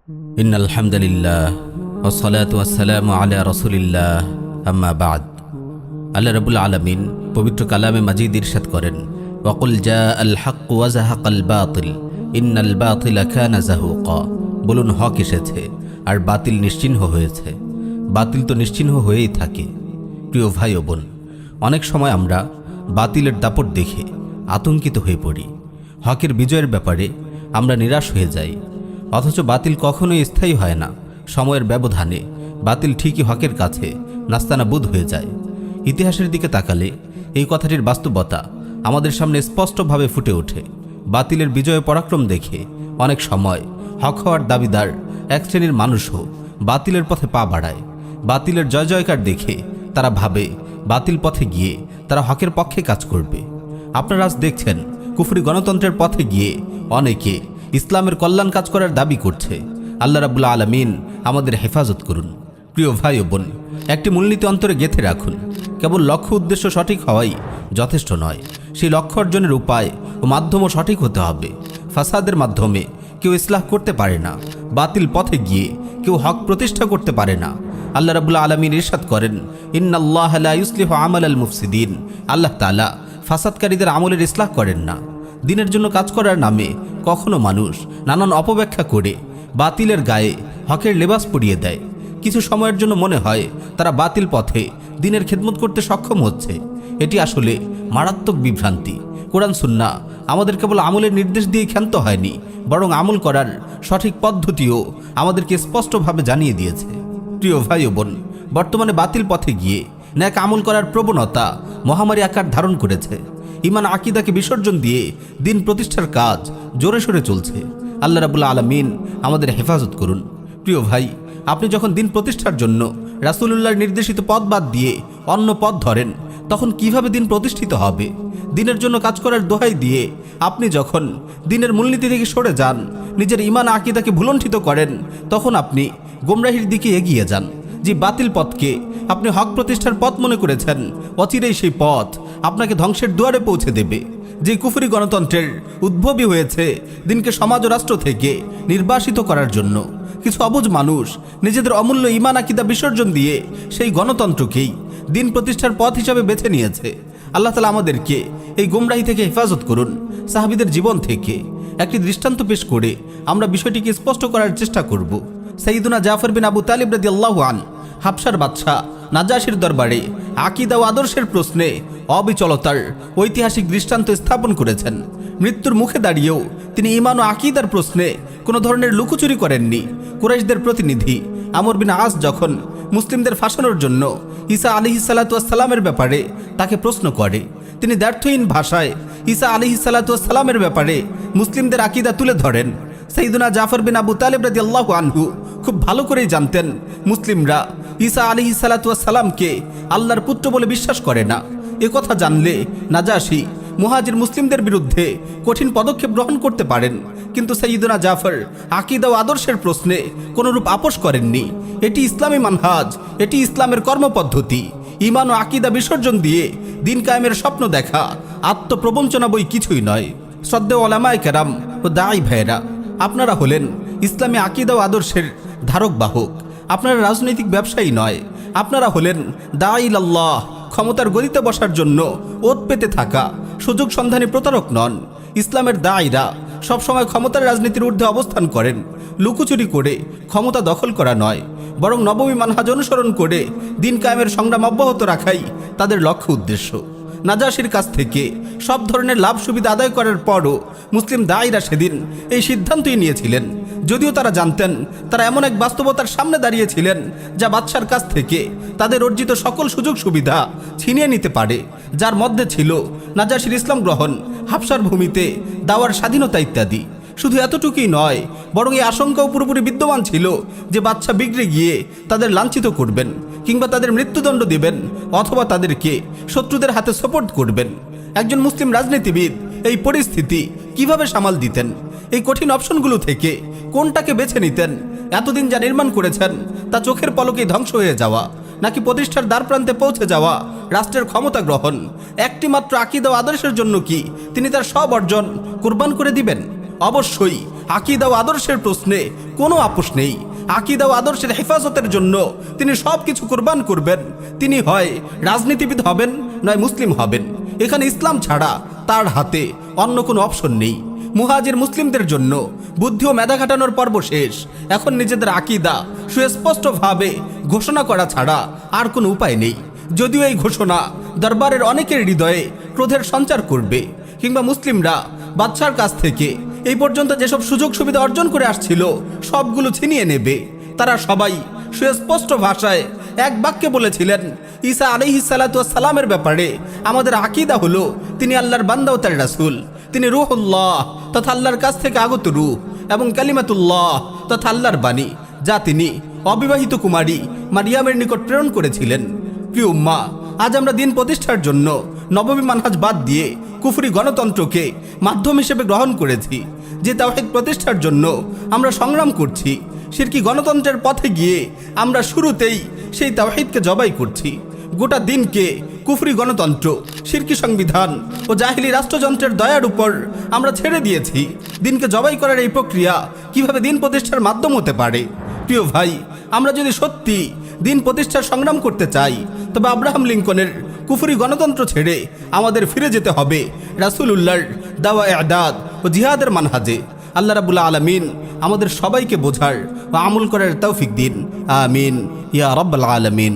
ইন্নাল হামদুলিল্লাহ ওয়াসসালাতু ওয়াসসালামু আলা রাসূলিল্লাহ আম্মা বা'দ। আল্লাহ রাব্বুল আলামিন পবিত্র কালামে মাজিদ ইরশাদ করেন, ওয়াকুল জাআল হক ওয়া যাহাকাল বাতিল ইন্নাল বাতিলা কানা যাহুকা। বলুন, হক এসেছে আর বাতিল নিশ্চিহ্ন হয়েছে। বাতিল তো নিশ্চিহ্ন হয়েই থাকে। প্রিয় ভাই ও বোন, অনেক সময় আমরা বাতিলের দাপট দেখে আতঙ্কিত হয়ে পড়ি। হকের বিজয়ের ব্যাপারে আমরা নিরাশ হয়ে যাই। অথচ বাতিল কখনোই স্থায়ী হয় না। সময়ের ব্যবধানে বাতিল ঠিকই হকের কাছে নাস্তানাবুদ হয়ে যায়। ইতিহাসের দিকে তাকালে এই কথাটির বাস্তবতা আমাদের সামনে স্পষ্টভাবে ফুটে ওঠে। বাতিলের বিজয় পরাক্রম দেখে অনেক সময় হক হওয়ার দাবিদার এক শ্রেণীর মানুষও বাতিলের পথে পা বাড়ায়। বাতিলের জয় জয়কার দেখে তারা ভাবে বাতিল পথে গিয়ে তারা হকের পক্ষে কাজ করবে। আপনারা আজ দেখছেন কুফরি গণতন্ত্রের পথে গিয়ে অনেকে ইসলামের কল্যাণ কাজ করার দাবি করছে। আল্লাহ রাব্বুল আলামিন আমাদের হেফাজত করুন। প্রিয় ভাই ও বোন, একটি মূলনীতি অন্তরে গেঁথে রাখুন, কেবল লক্ষ্য উদ্দেশ্য সঠিক হওয়াই যথেষ্ট নয়, সেই লক্ষ্য অর্জনের উপায় ও মাধ্যমও সঠিক হতে হবে। ফাসাদের মাধ্যমে কেউ ইসলাহ করতে পারে না, বাতিল পথে গিয়ে কেউ হক প্রতিষ্ঠা করতে পারে না। আল্লাহ রাব্বুল আলামিন ইরশাদ করেন, ইন্নাল্লাহা লা ইউসলিহু আমালাল মুফসিদিন। আল্লাহ তাআলা ফাসাদকারীদের আমলের ইসলাহ করেন না। দিনের জন্য কাজ করার নামে কখনো মানুষ নানান অপব্যাখ্যা করে বাতিলের গায়ে হকের লেবাস পরিয়ে দেয়। কিছু সময়ের জন্য মনে হয় তারা বাতিল পথে দিনের খেদমত করতে সক্ষম হচ্ছে। এটি আসলে মারাত্মক বিভ্রান্তি। কোরআন সুন্নাহ আমাদের কেবল আমলের নির্দেশ দিয়ে ক্ষান্ত হয়নি, বরং আমল করার সঠিক পদ্ধতিও আমাদেরকে স্পষ্টভাবে জানিয়ে দিয়েছে। প্রিয় ভাই ও বোন, বর্তমানে বাতিল পথে গিয়ে ন্যাক আমল করার প্রবণতা মহামারী আকার ধারণ করেছে। ইমান আকিদাকে বিসর্জন দিয়ে দিন প্রতিষ্ঠার কাজ জোরে সোরে চলছে। আল্লাহ রাব্বুল আলামিন আমাদের হেফাজত করুন। প্রিয় ভাই, আপনি যখন দিন প্রতিষ্ঠার জন্য রাসূলুল্লাহর নির্দেশিত পথ বাদ দিয়ে অন্য পথ ধরেন, তখন কিভাবে দিন প্রতিষ্ঠিত হবে? দিনের জন্য কাজ করার দোহাই দিয়ে আপনি যখন দিনের মূলনীতি থেকে সরে যান, নিজের ইমান আকিদাকে ভুলণ্ঠিত করেন, তখন আপনি গোমরাহির দিকে এগিয়ে যান। যে বাতিল পথকে আপনি হক প্রতিষ্ঠার পথ মনে করেছেন, অচিরেই সেই পথ আপনাকে ধ্বংসের দুয়ারে পৌঁছে দেবে। যে কুফরি গণতন্ত্রের উদ্ভবই হয়েছে দিনকে সমাজ ও রাষ্ট্র থেকে নির্বাসিত করার জন্য, কিছু অবুঝ মানুষ নিজেদের অমূল্য ইমান আকিদা বিসর্জন দিয়ে সেই গণতন্ত্রকেই দিন প্রতিষ্ঠার পথ হিসাবে বেছে নিয়েছে। আল্লাহ তাআলা আমাদেরকে এই গোমরাহি থেকে হেফাজত করুন। সাহাবীদের জীবন থেকে একটি দৃষ্টান্ত পেশ করে আমরা বিষয়টিকে স্পষ্ট করার চেষ্টা করব। সাইয়্যিদুনা জাফর বিন আবু তালিব রাদিয়াল্লাহু আনহু হাবশার বাদশাহ নাজাশির দরবারে আকীদা ও আদর্শের প্রশ্নে অবিচলতার ঐতিহাসিক দৃষ্টান্ত স্থাপন করেছেন। মৃত্যুর মুখে দাঁড়িয়েও তিনি ঈমান ও আকীদার প্রশ্নে কোনো ধরনের লুকোচুরি করেননি। কুরাইশদের প্রতিনিধি আমর বিন আস যখন মুসলিমদের ফাঁসানোর জন্য ঈসা আলাইহিস সালাতু ওয়াস সালামের ব্যাপারে তাকে প্রশ্ন করে, তিনি দ্ব্যর্থহীন ভাষায় ঈসা আলাইহিস সালাতু ওয়াস সালামের ব্যাপারে মুসলিমদের আকীদা তুলে ধরেন। সাইয়্যিদুনা জাফর বিন আবু তালিব রাদিয়াল্লাহু আনহু খুব ভালো করেই জানতেন মুসলিমরা ঈসা আলাইহিস সালাতু ওয়াস সালামকে আল্লাহর পুত্র বলে বিশ্বাস করে না। এ কথা জানলে নাজাশী মুহাজির মুসলিমদের বিরুদ্ধে কঠিন পদক্ষেপ গ্রহণ করতে পারেন, কিন্তু সাইয়্যিদুনা জাফর আকীদা ও আদর্শের প্রশ্নে কোনরূপ আপোষ করেননি। এটি ইসলামী মানহাজ, এটি ইসলামের কর্মপদ্ধতি। ঈমান ও আকীদা বিসর্জন দিয়ে দিন কায়েমের স্বপ্ন দেখা আত্মপ্রবঞ্চনা বই কিছুই নয়। শ্রদ্ধেয় ওলামায়ে কেরাম ও দাঈ ভাইয়েরা, আপনারা হলেন ইসলামী আকীদা ও আদর্শের ধারক বাহক। আপনারা রাজনৈতিক ব্যবসায়ী নয়, আপনারা হলেন দাঈ ইলাল্লাহ। ক্ষমতার গদিতে বসার জন্য ওত পেতে থাকা সুযোগ সন্ধানী প্রতারক নন। ইসলামের দাঈরা সবসময় ক্ষমতার রাজনীতির ঊর্ধ্বে অবস্থান করেন। লুকোচুরি করে ক্ষমতা দখল করা নয়, বরং নববী মানহাজ অনুসরণ করে দিন কায়েমের সংগ্রাম অব্যাহত রাখাই তাদের লক্ষ্য উদ্দেশ্য। নাজাশির কাছ থেকে সব ধরনের লাভ সুবিধা আদায় করার পরও মুসলিম দাঈরা সেদিন এই সিদ্ধান্তই নিয়েছিলেন, যদিও তারা জানতেন তারা এমন এক বাস্তবতার সামনে দাঁড়িয়েছিলেন যা বাদশার কাছ থেকে তাদের অর্জিত সকল সুযোগ সুবিধা ছিনিয়ে নিতে পারে, যার মধ্যে ছিল নাজাশির ইসলাম গ্রহণ, হাবশার ভূমিতে দাওয়ার স্বাধীনতা ইত্যাদি। শুধু এতটুকুই নয়, বরং এই আশঙ্কাও পুরোপুরি বিদ্যমান ছিল যে বাদশা বিগড়ে গিয়ে তাদের লাঞ্ছিত করবেন, কিংবা তাদের মৃত্যুদণ্ড দিবেন, অথবা তাদেরকে শত্রুদের হাতে সোপর্দ করবেন। একজন মুসলিম রাজনীতিবিদ এই পরিস্থিতি কিভাবে সামাল দিতেন? এই কঠিন অপশনগুলো থেকে কোনটাকে বেছে নিতেন? এতদিন যা নির্মাণ করেছেন তা চোখের পলকেই ধ্বংস হয়ে যাওয়া, নাকি প্রতিষ্ঠার দ্বারপ্রান্তে পৌঁছে যাওয়া রাষ্ট্রের ক্ষমতা গ্রহণ? একটি মাত্র আকীদা ও আদর্শের জন্য কি তিনি তার সব অর্জন কুরবান করে দিবেন? অবশ্যই আকীদা ও আদর্শের প্রশ্নে কোনো আপোষ নেই। আকীদা ও আদর্শের হেফাজতের জন্য তিনি সব কিছু কুরবান করবেন। তিনি হয় রাজনীতিবিদ হবেন, নয় মুসলিম হবেন। এখানে ইসলাম ছাড়া তার হাতে অন্য কোনো অপশন নেই। মুহাজির মুসলিমদের জন্য বুদ্ধি ও মেধা খাটানোর পর্ব শেষ। এখন নিজেদের আকীদা সুস্পষ্টভাবে ঘোষণা করা ছাড়া আর কোনো উপায় নেই। যদিও এই ঘোষণা দরবারের অনেকের হৃদয়ে ক্রোধের সঞ্চার করবে, কিংবা মুসলিমরা বাদশার কাছ থেকে এই পর্যন্ত যেসব সুযোগ সুবিধা অর্জন করে আসছিল সবগুলো ছিনিয়ে নেবে। তারা সবাই সুস্পষ্ট ভাষায় এক বাক্যে বলেছিলেন, ঈসা আলাইহিস সালাতু ওয়াস সালামের ব্যাপারে আমাদের আকীদা হলো তিনি আল্লাহর বান্দা ও তার রাসূল। তিনি রূহুল্লাহ তথা আল্লাহর কাছ থেকে আগত রূহ এবং কালিমাতুল্লাহ তথা আল্লাহর বাণী, যা তিনি অবিবাহিত কুমারী মারিয়ামের নিকট প্রেরণ করেছিলেন। প্রিয় উম্মাহ, আজ আমরা দিন প্রতিষ্ঠার জন্য নববী মানহাজ বাদ দিয়ে কুফরি গণতন্ত্রকে মাধ্যম হিসেবে গ্রহণ করেছি। যে তাওহীদ প্রতিষ্ঠার জন্য আমরা সংগ্রাম করছি, শিরকি গণতন্ত্রের পথে গিয়ে আমরা শুরুতেই সেই তাওহীদকে জবাই করছি। গোটা দিনকে কুফরি গণতন্ত্র, শিরকি সংবিধান ও জাহিলি রাষ্ট্রযন্ত্রের দয়ার উপর আমরা ছেড়ে দিয়েছি। দিনকে জবাই করার এই প্রক্রিয়া কিভাবে দিন প্রতিষ্ঠার মাধ্যম হতে পারে? প্রিয় ভাই, আমরা যদি সত্যি দিন প্রতিষ্ঠার সংগ্রাম করতে চাই, তবে আব্রাহাম লিঙ্কনের কুফরি গণতন্ত্র ছেড়ে আমাদের ফিরে যেতে হবে রাসূলুল্লাহর দাওয়া ইআদাদ ও জিহাদের মানহাজে। আল্লাহ রাব্বুল আলামিন আমাদের সবাইকে বোঝার ও আমল করার তৌফিক দিন। আমিন ইয়া রাব্বাল আলামিন।